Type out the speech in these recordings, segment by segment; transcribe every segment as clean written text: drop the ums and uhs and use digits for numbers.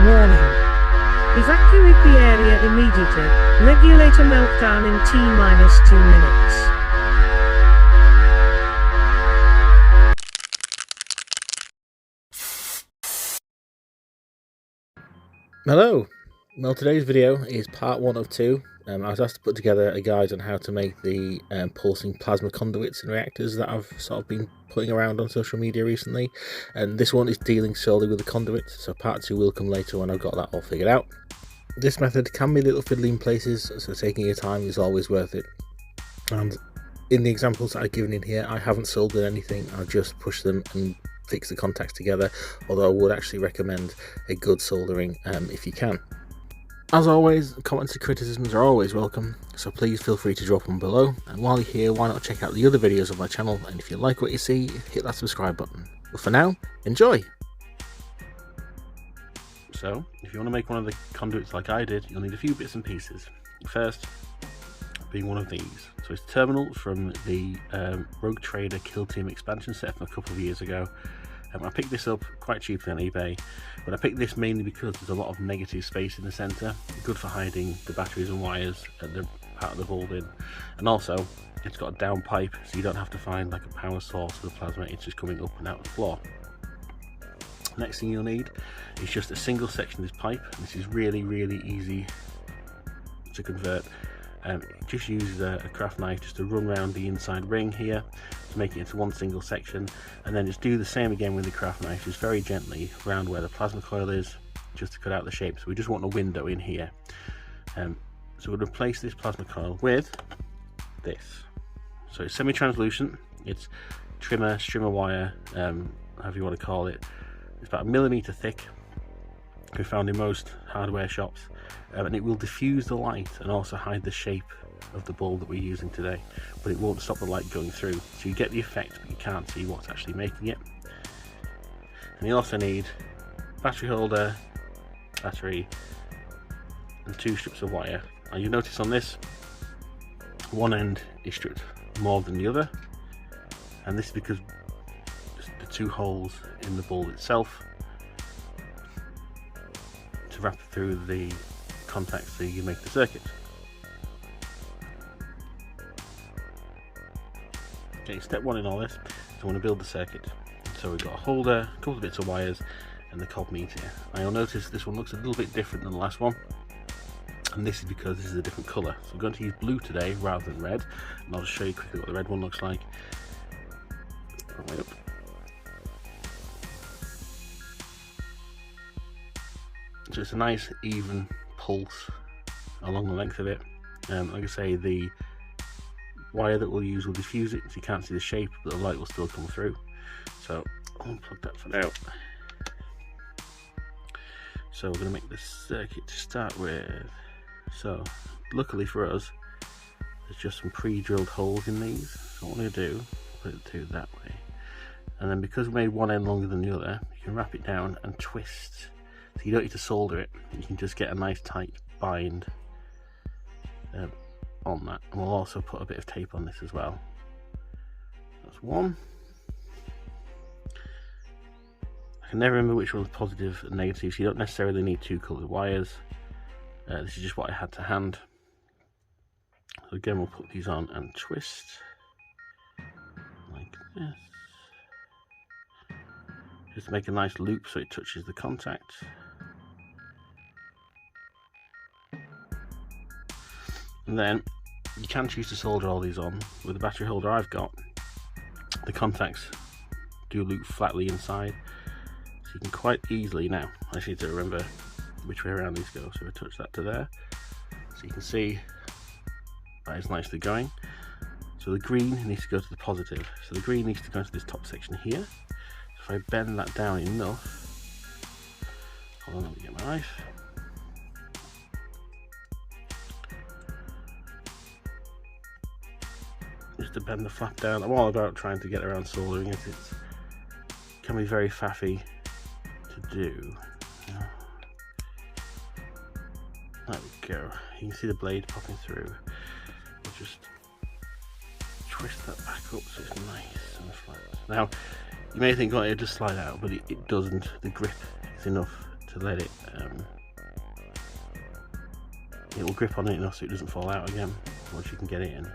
Warning. Evacuate the area immediately. Regulator meltdown in T-2 minutes. Hello. Well, today's video is part 1 of 2. I was asked to put together a guide on how to make the pulsing plasma conduits and reactors that I've sort of been putting around on social media recently, and this one is dealing solely with the conduits, so part 2 will come later when I've got that all figured out. This method can be a little fiddly in places, so taking your time is always worth it. And in the examples that I've given in here, I haven't soldered anything, I've just pushed them and fix the contacts together, although I would actually recommend a good soldering if you can. As always, comments and criticisms are always welcome, so please feel free to drop them below, and while you're here, why not check out the other videos of my channel, and if you like what you see, hit that subscribe button. But for now, enjoy! So, if you want to make one of the conduits like I did, you'll need a few bits and pieces. First, being one of these. So it's a terminal from the Rogue Trader Kill Team expansion set from a couple of years ago. I picked this up quite cheaply on eBay, but I picked this mainly because there's a lot of negative space in the centre, good for hiding the batteries and wires at the part of the holding, and also it's got a down pipe, so you don't have to find like a power source for the plasma, it's just coming up and out of the floor. Next thing you'll need is just a single section of this pipe. This is really easy to convert. Just use a craft knife just to run around the inside ring here to make it into one single section, and then just do the same again with the craft knife, just very gently around where the plasma coil is, just to cut out the shape. So we just want a window in here. So we'll replace this plasma coil with this. So it's semi-translucent, it's strimmer wire, however you want to call it. It's about 1 millimeter thick. We found in most hardware shops, and it will diffuse the light and also hide the shape of the bulb that we're using today, but it won't stop the light going through, so you get the effect but you can't see what's actually making it. And you also need battery holder, battery, and 2 strips of wire. Now you notice on this, one end is stripped more than the other, and this is because the 2 holes in the bulb itself to wrap through the contacts so you make the circuit. Okay, step 1 in all this, so I want to build the circuit. So we've got a holder, a couple of bits of wires, and the cob meter. Now you'll notice this one looks a little bit different than the last one, and this is because this is a different colour. So I'm going to use blue today rather than red, and I'll just show you quickly what the red one looks like. Way up. So it's a nice even pulse along the length of it. Like I say, the wire that we'll use will diffuse it, so you can't see the shape, but the light will still come through. So I'll unplug that for now. So we're going to make this circuit to start with. So luckily for us, there's just some pre-drilled holes in these. So what I'm going to do, put it through that way, and then because we made one end longer than the other, you can wrap it down and twist. So you don't need to solder it, you can just get a nice tight bind on that. And we'll also put a bit of tape on this as well. That's one. I can never remember which one was positive and negative, so you don't necessarily need 2 coloured wires. This is just what I had to hand. So again, we'll put these on and twist like this, just to make a nice loop so it touches the contact. And then you can choose to solder all these on. With the battery holder I've got, the contacts do loop flatly inside, so you can quite easily, now I just need to remember which way around these go, so we touch that to there, so you can see that is nicely going. So the green needs to go to the positive, so the green needs to go into this top section here. So if I bend that down enough, hold on, let me get my knife. Just to bend the flap down. I'm all about trying to get around soldering it. It can be very faffy to do. There we go. You can see the blade popping through. We'll just twist that back up so it's nice and flat. Now, you may think, oh, it'll just slide out, but it doesn't. The grip is enough to to let it it will grip on it enough so it doesn't fall out again once you can get it in.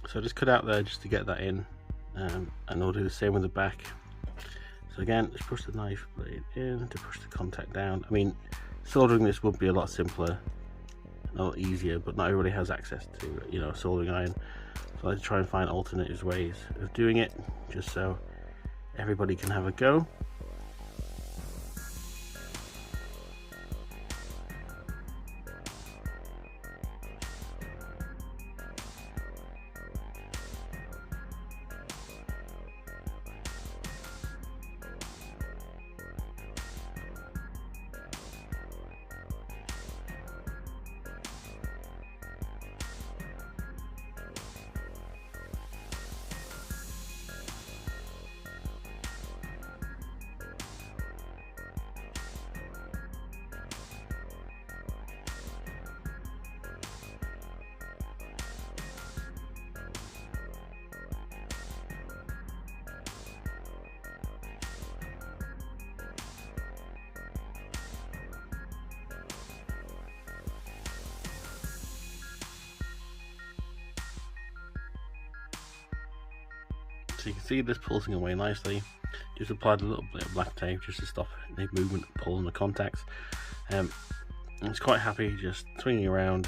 So just cut out there just to get that in, and we'll do the same with the back. So again, just push the knife blade in to push the contact down. I mean, soldering this would be a lot simpler, a lot easier, but not everybody has access to, you know, a soldering iron. So I like to try and find alternative ways of doing it, just so everybody can have a go. So you can see this pulsing away nicely. Just applied a little bit of black tape just to stop the movement of pulling the contacts. It's quite happy just swinging around,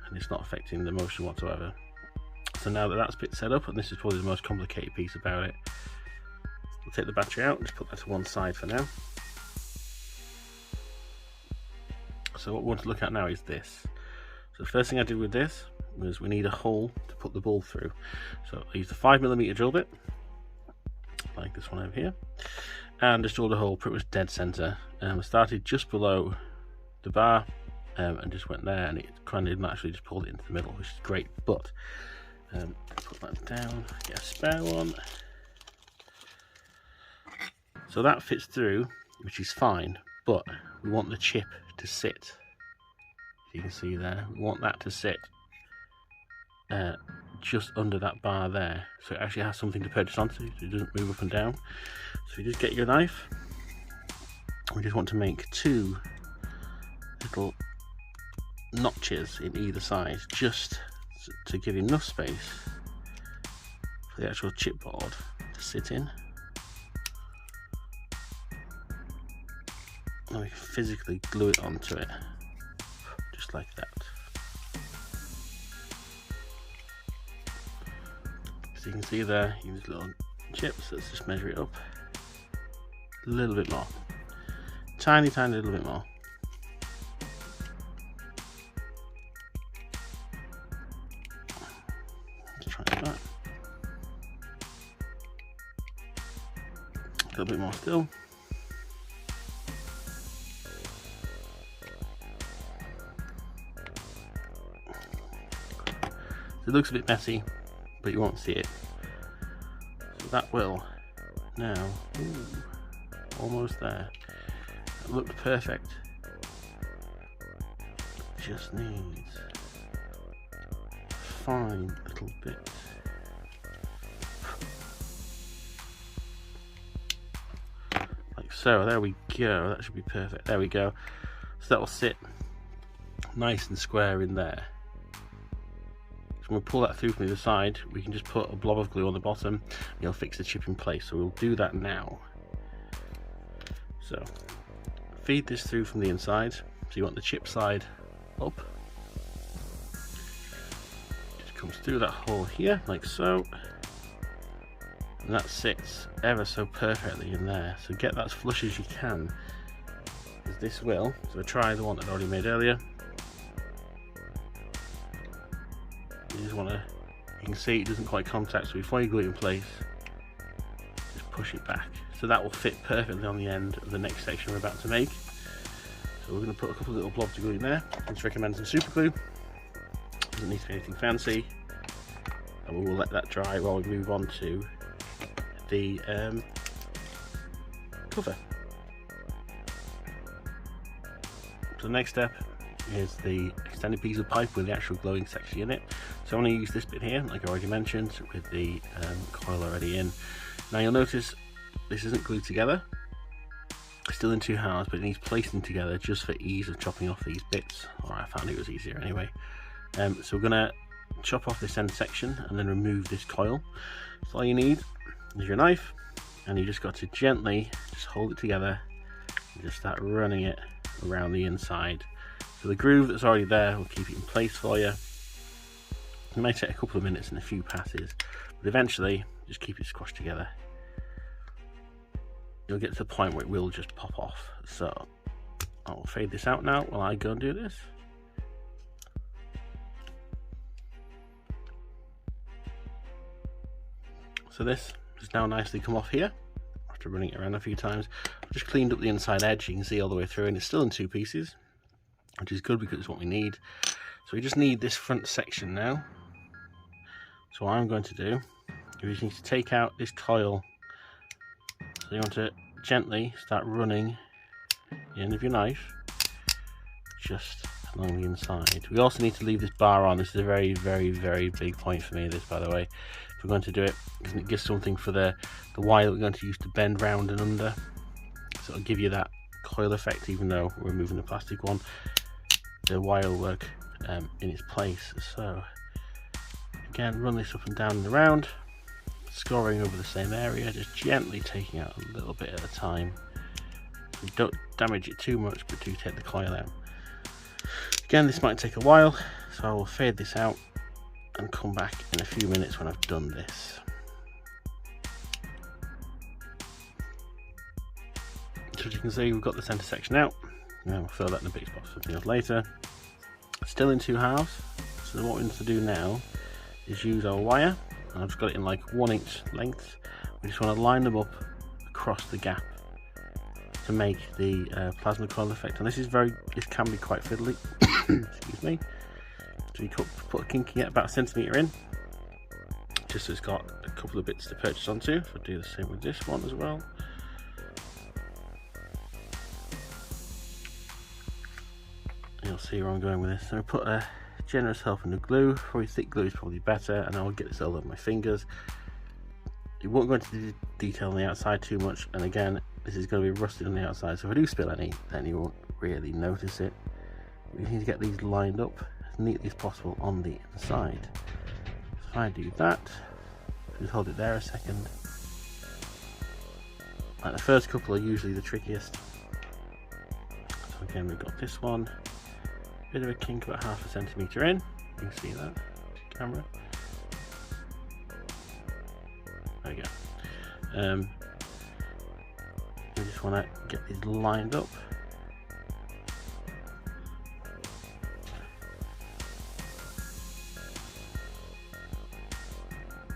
and it's not affecting the motion whatsoever. So now that that's bit set up, and this is probably the most complicated piece about it, we'll take the battery out and just put that to one side for now. So what we want to look at now is this. So the first thing I did with this was we need a hole to put the ball through. So I used a 5mm drill bit, like this one over here, and just drilled a hole pretty much dead center. I started just below the bar and just went there, and it kind of naturally just pulled it into the middle, which is great. But put that down, get a spare one. So that fits through, which is fine, but we want the chip to sit. You can see there, we want that to sit just under that bar there, so it actually has something to purchase onto, so it doesn't move up and down. So you just get your knife, we just want to make two little notches in either side, just to give enough space for the actual chipboard to sit in. And we can physically glue it onto it, just like that. So you can see there, use little chips. Let's just measure it up a little bit more, tiny little bit more. Let's try that. A little bit more still. It looks a bit messy, but you won't see it. So that will now, almost there. It looked perfect. Just needs a fine little bit. Like so, there we go. That should be perfect. There we go. So that will sit nice and square in there. When we pull that through from the other side, we can just put a blob of glue on the bottom and it'll fix the chip in place. So we'll do that now. So feed this through from the inside. So you want the chip side up. Just comes through that hole here, like so. And that sits ever so perfectly in there. So get that as flush as you can, as this will. So try the one that I already made earlier. You just want to, you can see it doesn't quite contact, so before you glue it in place, just push it back. So that will fit perfectly on the end of the next section we're about to make. So we're going to put a couple of little blobs of glue in there. I just recommend some super glue. Doesn't need to be anything fancy. And we will let that dry while we move on to the cover. So the next step is the extended piece of pipe with the actual glowing section in it. So I'm going to use this bit here, like I already mentioned, with the coil already in. Now you'll notice this isn't glued together, it's still in two halves, but it needs placing together just for ease of chopping off these bits, or I found it was easier anyway. So we're going to chop off this end section and then remove this coil. So all you need is your knife, and you just got to gently just hold it together and just start running it around the inside. So the groove that's already there will keep it in place for you. It may take a couple of minutes and a few passes, but eventually just keep it squashed together. You'll get to the point where it will just pop off. So I'll fade this out now while I go and do this. So this has now nicely come off here after running it around a few times. I've just cleaned up the inside edge, you can see all the way through, and it's still in two pieces, which is good because it's what we need. So we just need this front section now. So what I'm going to do is you need to take out this coil. So you want to gently start running the end of your knife just along the inside. We also need to leave this bar on. This is a very, very, very big point for me, this, by the way. If we're going to do it, it gives something for the wire we're going to use to bend round and under. So it'll give you that coil effect, even though we're removing the plastic one. The wire will work in its place. So again, run this up and down and around, scoring over the same area, just gently taking out a little bit at a time. You don't damage it too much, but do take the coil out. Again, this might take a while, so I will fade this out and come back in a few minutes when I've done this. So as you can see, we've got the centre section out. Now we'll fill that in a big spot for something else later. Still in two halves, so what we need to do now is use our wire, and I've just got it in like 1 inch length. We just want to line them up across the gap to make the plasma coil effect, and this can be quite fiddly. Excuse me. So you put a kinky at about a centimetre in, just so it's got a couple of bits to purchase onto. If I do the same with this one as well. You'll see where I'm going with this. So I put a generous help in the glue. Probably thick glue is probably better, and I'll get this all over my fingers. You won't go into detail on the outside too much, and again, this is going to be rusted on the outside, so if I do spill any, then you won't really notice it. We need to get these lined up as neatly as possible on the inside. So if I do that, just hold it there a second. Like the first couple are usually the trickiest. So again, we've got this one. Bit of a kink about 1/2 centimetre in. You can see that camera. There we go. We just want to get these lined up.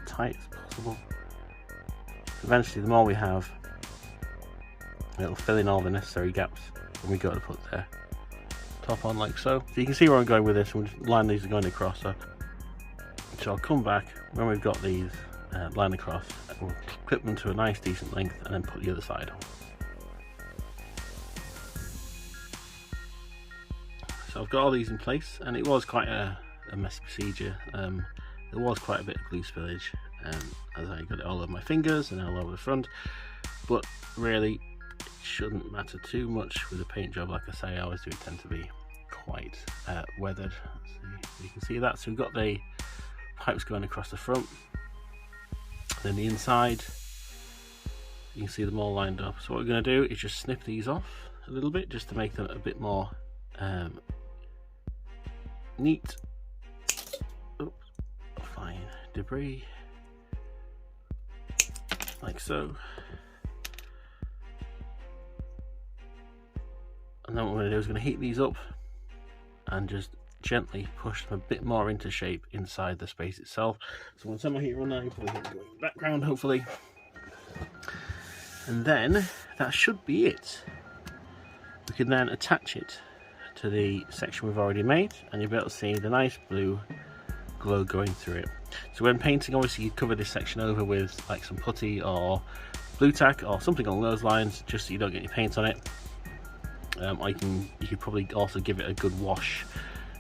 Tight as possible. Eventually, the more we have, it'll fill in all the necessary gaps when we go to put the top on, like so. So you can see where I'm going with this, and we'll just line these going across. So I'll come back when we've got these lined across, and we'll clip them to a nice decent length, and then put the other side on. So I've got all these in place, and it was quite a messy procedure. There was quite a bit of glue spillage as I got it all over my fingers and all over the front, but really it shouldn't matter too much with a paint job. Like I say, I always do tend to be quite weathered. So you can see that. So we've got the pipes going across the front, then the inside, you can see them all lined up. So what we're going to do is just snip these off a little bit, just to make them a bit more neat. Oops, fine debris, like so. And then what we're going to do is going to heat these up and just gently push them a bit more into shape inside the space itself. So I'm going to turn my heater on now, put it in the background hopefully, and then that should be it. We can then attach it to the section we've already made, and you'll be able to see the nice blue glow going through it. So when painting, obviously you cover this section over with like some putty or blue tack or something along those lines, just so you don't get any paint on it. You could probably also give it a good wash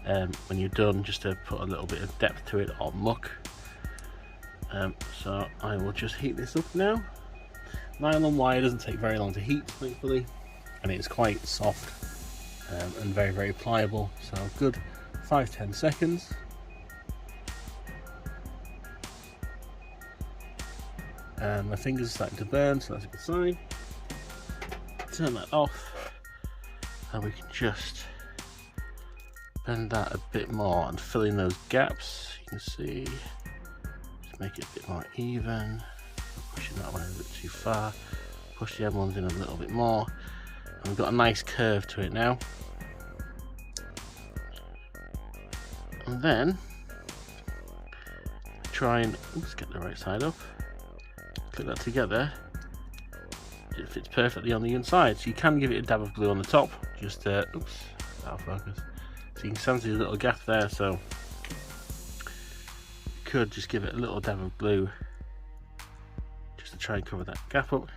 when you're done, just to put a little bit of depth to it, or muck. So I will just heat this up now. Nylon wire doesn't take very long to heat, thankfully, and it's quite soft and very, very pliable, so good 5-10 seconds. And my fingers are starting to burn, so that's a good sign. Turn that off, and we can just bend that a bit more and fill in those gaps. You can see, just make it a bit more even. Pushing that one a bit too far. Push the other ones in a little bit more, and we've got a nice curve to it now. And then try and get the right side up. Click that together. It fits perfectly on the inside, so you can give it a dab of glue on the top. Just out of focus. So you can see a little gap there, so you could just give it a little dab of glue just to try and cover that gap up.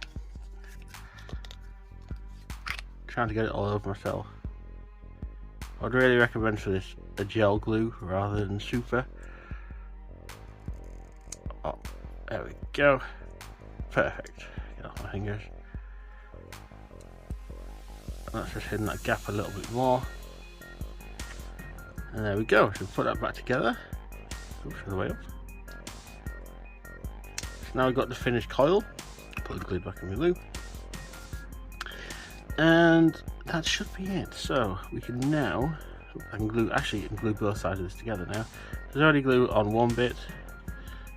Trying to get it all over myself. I'd really recommend for this a gel glue rather than super. Oh, there we go. Perfect. Get off my fingers. That's just hitting that gap a little bit more. And there we go. So put that back together. Oops, the way up. So now we've got the finished coil. Put the glue back in the loop. And that should be it. So we can now, I can glue, actually you can glue both sides of this together now. There's already glue on one bit,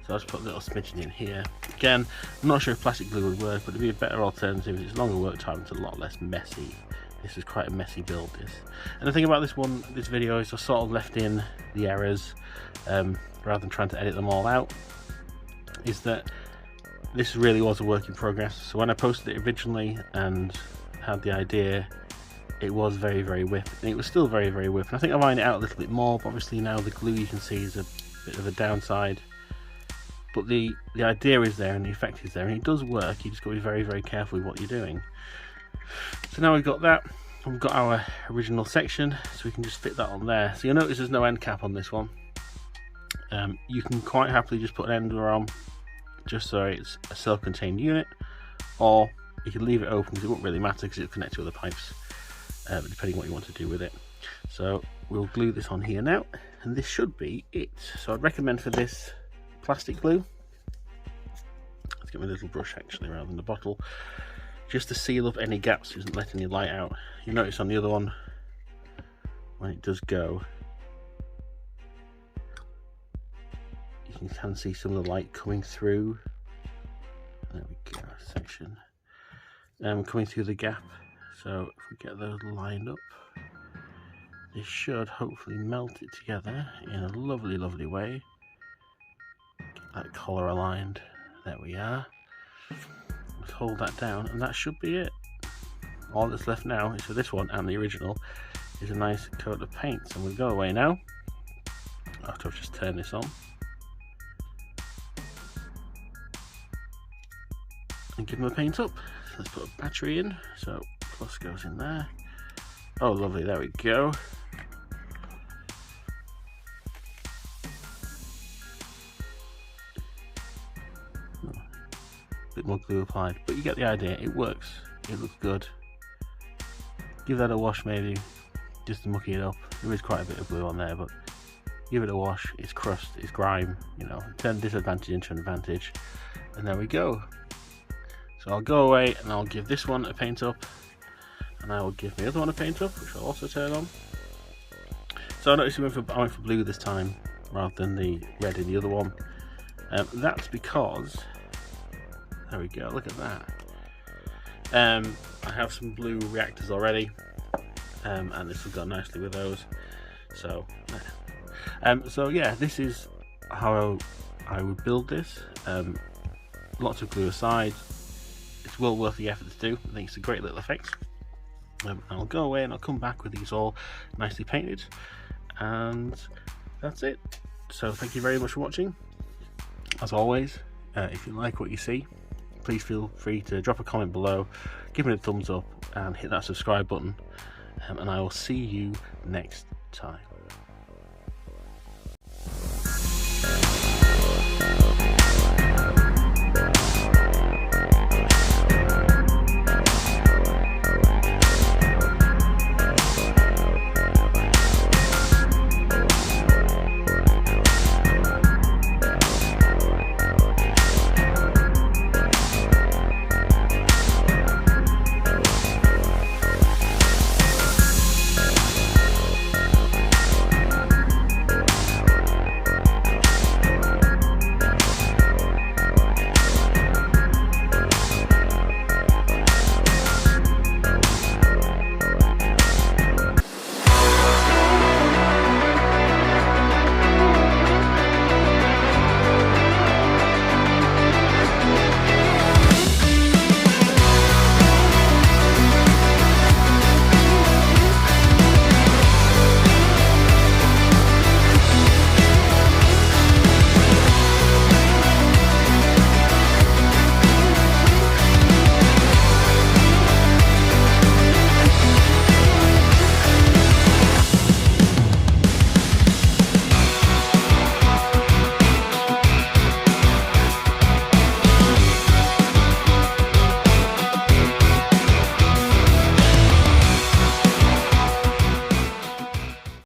so I'll just put a little smidgen in here. Again, I'm not sure if plastic glue would work, but it'd be a better alternative. It's longer work time, it's a lot less messy. This is quite a messy build, this. And the thing about this video is I sort of left in the errors, rather than trying to edit them all out, is that this really was a work in progress. So when I posted it originally and had the idea, it was very, very whipped, and it was still very, very whipped. And I think I've ironed it out a little bit more, but obviously now the glue, you can see, is a bit of a downside. But the idea is there and the effect is there, and it does work. You just got to be very, very careful with what you're doing. So now we've got that, we've got our original section, so we can just fit that on there. So you'll notice there's no end cap on this one. You can quite happily just put an ender on, just so it's a self-contained unit, or you can leave it open because it won't really matter because it'll connect to other pipes, depending on what you want to do with it. So we'll glue this on here now, and this should be it. So I'd recommend for this plastic glue. Let's get my little brush actually rather than the bottle, just to seal up any gaps, isn't letting any light out. You notice on the other one, when it does go, you can see some of the light coming through. There we go, section. Coming through the gap. So if we get those lined up, this should hopefully melt it together in a lovely, lovely way. Get that collar aligned. There we are. Let's hold that down, and that should be it. All that's left now is for this one and the original is a nice coat of paint. So we'll go away now after I've just turned this on and give them a paint up. Let's put a battery in, so plus goes in there. Oh lovely, there we go. Bit more glue applied, but you get the idea. It works, it looks good. Give that a wash maybe, just to mucky it up. There is quite a bit of glue on there, but give it a wash. It's crust, it's grime, you know, turn disadvantage into an advantage, and there we go. So I'll go away and I'll give this one a paint up, and I will give the other one a paint up, which I'll also turn on. So I noticed I went for blue this time rather than the red in the other one. That's because, there we go, look at that. I have some blue reactors already, and this will go nicely with those. So yeah, this is how I would build this. Lots of glue aside, it's well worth the effort to do. I think it's a great little effect. I'll go away and I'll come back with these all nicely painted, and that's it. So thank you very much for watching. As always, if you like what you see, please feel free to drop a comment below, give me a thumbs up, and hit that subscribe button. and I will see you next time.